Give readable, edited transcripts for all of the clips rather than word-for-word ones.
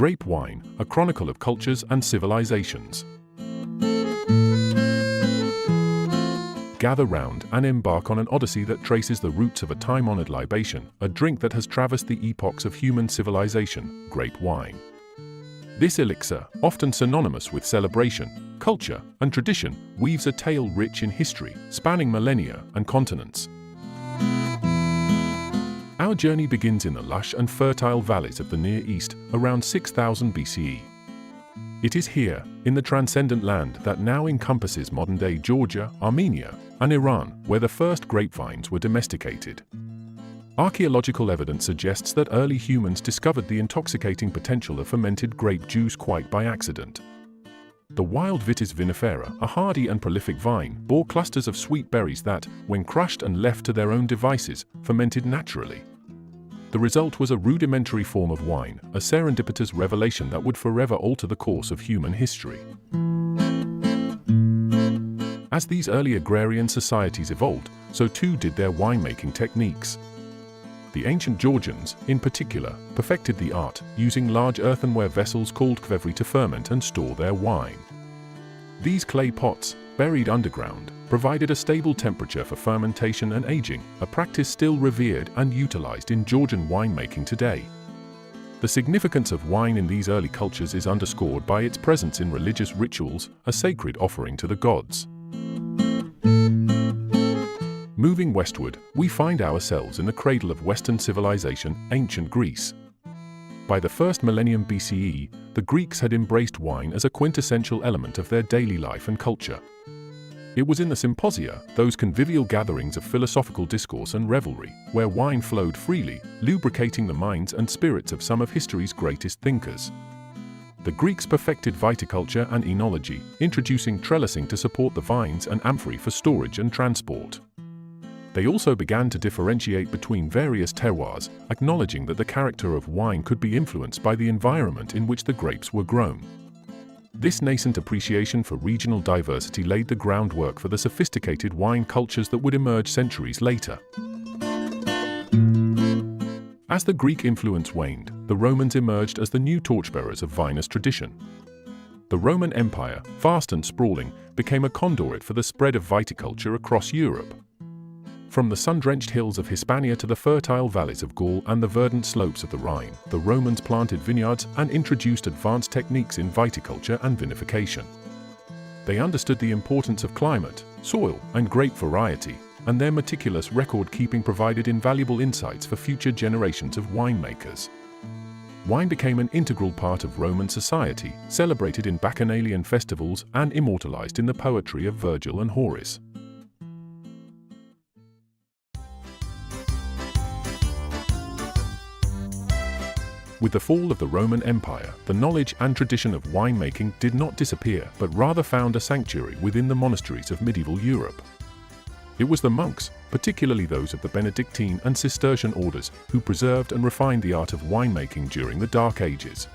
Grape wine, a chronicle of cultures and civilizations. Gather round and embark on an odyssey that traces the roots of a time-honored libation, a drink that has traversed the epochs of human civilization, grape wine. This elixir, often synonymous with celebration, culture, and tradition, weaves a tale rich in history, spanning millennia and continents. Our journey begins in the lush and fertile valleys of the Near East, around 6000 BCE. It is here, in the transcendent land that now encompasses modern-day Georgia, Armenia, and Iran, where the first grapevines were domesticated. Archaeological evidence suggests that early humans discovered the intoxicating potential of fermented grape juice quite by accident. The wild Vitis vinifera, a hardy and prolific vine, bore clusters of sweet berries that, when crushed and left to their own devices, fermented naturally. The result was a rudimentary form of wine, a serendipitous revelation that would forever alter the course of human history. As these early agrarian societies evolved, so too did their winemaking techniques. The ancient Georgians, in particular, perfected the art, using large earthenware vessels called kvevri to ferment and store their wine. These clay pots, buried underground, provided a stable temperature for fermentation and aging, a practice still revered and utilized in Georgian winemaking today. The significance of wine in these early cultures is underscored by its presence in religious rituals, a sacred offering to the gods. Moving westward, we find ourselves in the cradle of Western civilization, ancient Greece. By the first millennium BCE, the Greeks had embraced wine as a quintessential element of their daily life and culture. It was in the symposia, those convivial gatherings of philosophical discourse and revelry, where wine flowed freely, lubricating the minds and spirits of some of history's greatest thinkers. The Greeks perfected viticulture and enology, introducing trellising to support the vines and amphorae for storage and transport. They also began to differentiate between various terroirs, acknowledging that the character of wine could be influenced by the environment in which the grapes were grown. This nascent appreciation for regional diversity laid the groundwork for the sophisticated wine cultures that would emerge centuries later. As the Greek influence waned, the Romans emerged as the new torchbearers of vinous tradition. The Roman Empire, vast and sprawling, became a conduit for the spread of viticulture across Europe. From the sun-drenched hills of Hispania to the fertile valleys of Gaul and the verdant slopes of the Rhine, the Romans planted vineyards and introduced advanced techniques in viticulture and vinification. They understood the importance of climate, soil, and grape variety, and their meticulous record-keeping provided invaluable insights for future generations of winemakers. Wine became an integral part of Roman society, celebrated in bacchanalian festivals and immortalized in the poetry of Virgil and Horace. With the fall of the Roman Empire, the knowledge and tradition of winemaking did not disappear, but rather found a sanctuary within the monasteries of medieval Europe. It was the monks, particularly those of the Benedictine and Cistercian orders, who preserved and refined the art of winemaking during the Dark Ages.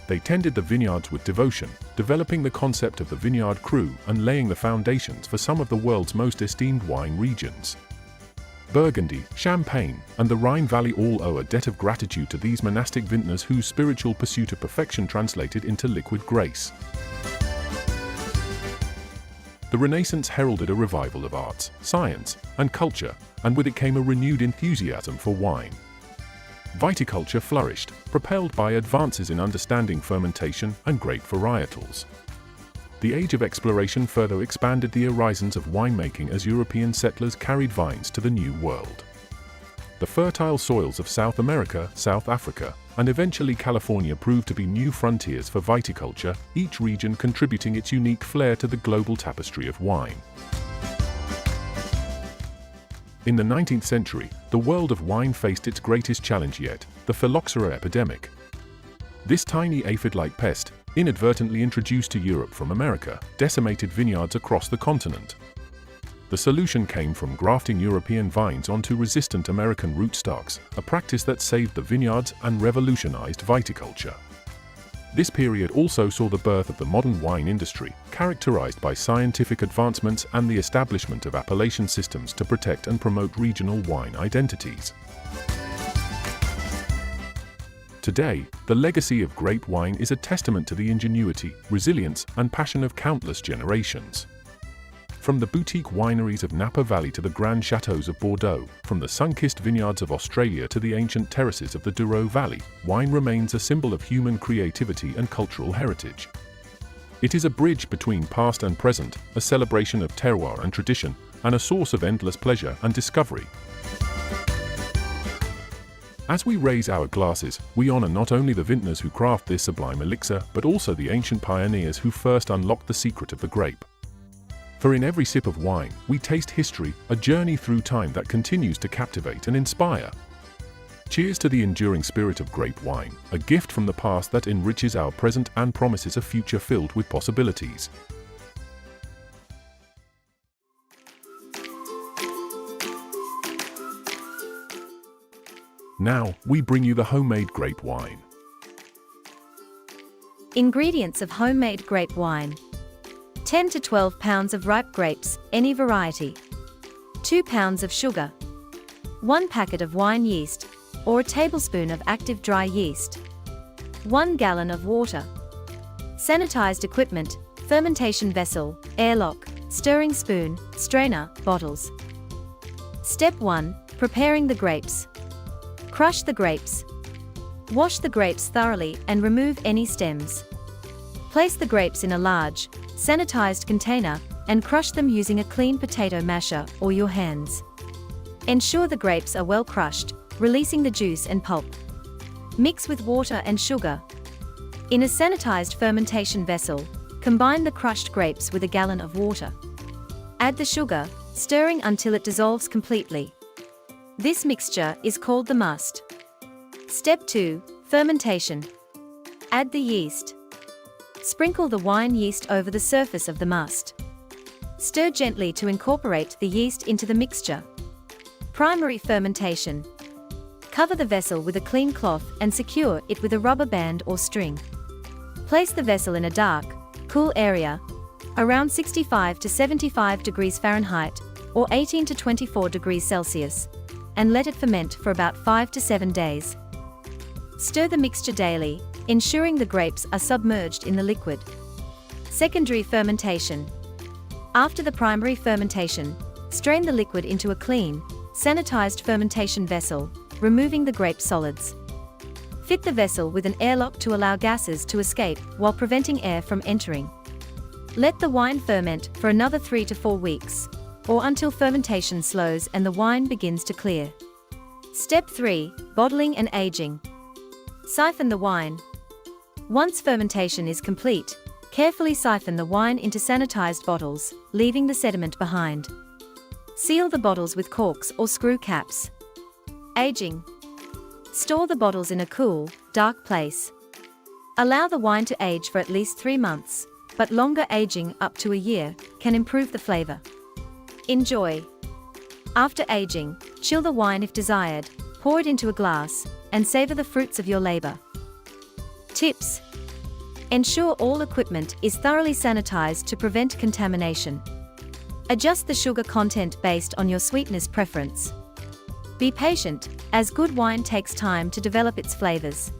They tended the vineyards with devotion, developing the concept of the vineyard crew and laying the foundations for some of the world's most esteemed wine regions. Burgundy, Champagne, and the Rhine Valley all owe a debt of gratitude to these monastic vintners whose spiritual pursuit of perfection translated into liquid grace. The Renaissance heralded a revival of arts, science, and culture, and with it came a renewed enthusiasm for wine. Viticulture flourished, propelled by advances in understanding fermentation and grape varietals. The age of exploration further expanded the horizons of winemaking as European settlers carried vines to the New World. The fertile soils of South America, South Africa, and eventually California proved to be new frontiers for viticulture, each region contributing its unique flair to the global tapestry of wine. In the 19th century, the world of wine faced its greatest challenge yet, the Phylloxera Epidemic. This tiny aphid-like pest, inadvertently introduced to Europe from America, decimated vineyards across the continent. The solution came from grafting European vines onto resistant American rootstocks, a practice that saved the vineyards and revolutionized viticulture. This period also saw the birth of the modern wine industry, characterized by scientific advancements and the establishment of appellation systems to protect and promote regional wine identities. Today, the legacy of grape wine is a testament to the ingenuity, resilience, and passion of countless generations. From the boutique wineries of Napa Valley to the grand chateaux of Bordeaux, from the sun-kissed vineyards of Australia to the ancient terraces of the Douro Valley, wine remains a symbol of human creativity and cultural heritage. It is a bridge between past and present, a celebration of terroir and tradition, and a source of endless pleasure and discovery. As we raise our glasses, we honor not only the vintners who craft this sublime elixir, but also the ancient pioneers who first unlocked the secret of the grape. For in every sip of wine, we taste history, a journey through time that continues to captivate and inspire. Cheers to the enduring spirit of grape wine, a gift from the past that enriches our present and promises a future filled with possibilities. Now, we bring you the homemade grape wine. Ingredients of homemade grape wine: 10 to 12 pounds of ripe grapes, any variety, 2 pounds of sugar, 1 packet of wine yeast, or a tablespoon of active dry yeast, 1 gallon of water. Sanitized equipment: fermentation vessel, airlock, stirring spoon, strainer, bottles. Step 1. Preparing the grapes. Crush the grapes. Wash the grapes thoroughly and remove any stems. Place the grapes in a large, sanitized container and crush them using a clean potato masher or your hands. Ensure the grapes are well crushed, releasing the juice and pulp. Mix with water and sugar. In a sanitized fermentation vessel, combine the crushed grapes with a gallon of water. Add the sugar, stirring until it dissolves completely. This mixture is called the must. Step 2. Fermentation. Add the yeast. Sprinkle the wine yeast over the surface of the must. Stir gently to incorporate the yeast into the mixture. Primary fermentation. Cover the vessel with a clean cloth and secure it with a rubber band or string. Place the vessel in a dark, cool area, around 65 to 75 degrees Fahrenheit, or 18 to 24 degrees Celsius, and let it ferment for about 5 to 7 days. Stir the mixture daily, ensuring the grapes are submerged in the liquid. Secondary fermentation. After the primary fermentation, strain the liquid into a clean, sanitized fermentation vessel, removing the grape solids. Fit the vessel with an airlock to allow gases to escape while preventing air from entering. Let the wine ferment for another 3 to 4 weeks, or until fermentation slows and the wine begins to clear. Step 3. Bottling and aging. Siphon the wine. Once fermentation is complete, carefully siphon the wine into sanitized bottles, leaving the sediment behind. Seal the bottles with corks or screw caps. Aging. Store the bottles in a cool, dark place. Allow the wine to age for at least 3 months, but longer aging up to a year can improve the flavor. Enjoy. After aging, chill the wine if desired, pour it into a glass, and savor the fruits of your labor. Tips. Ensure all equipment is thoroughly sanitized to prevent contamination. Adjust the sugar content based on your sweetness preference. Be patient, as good wine takes time to develop its flavors.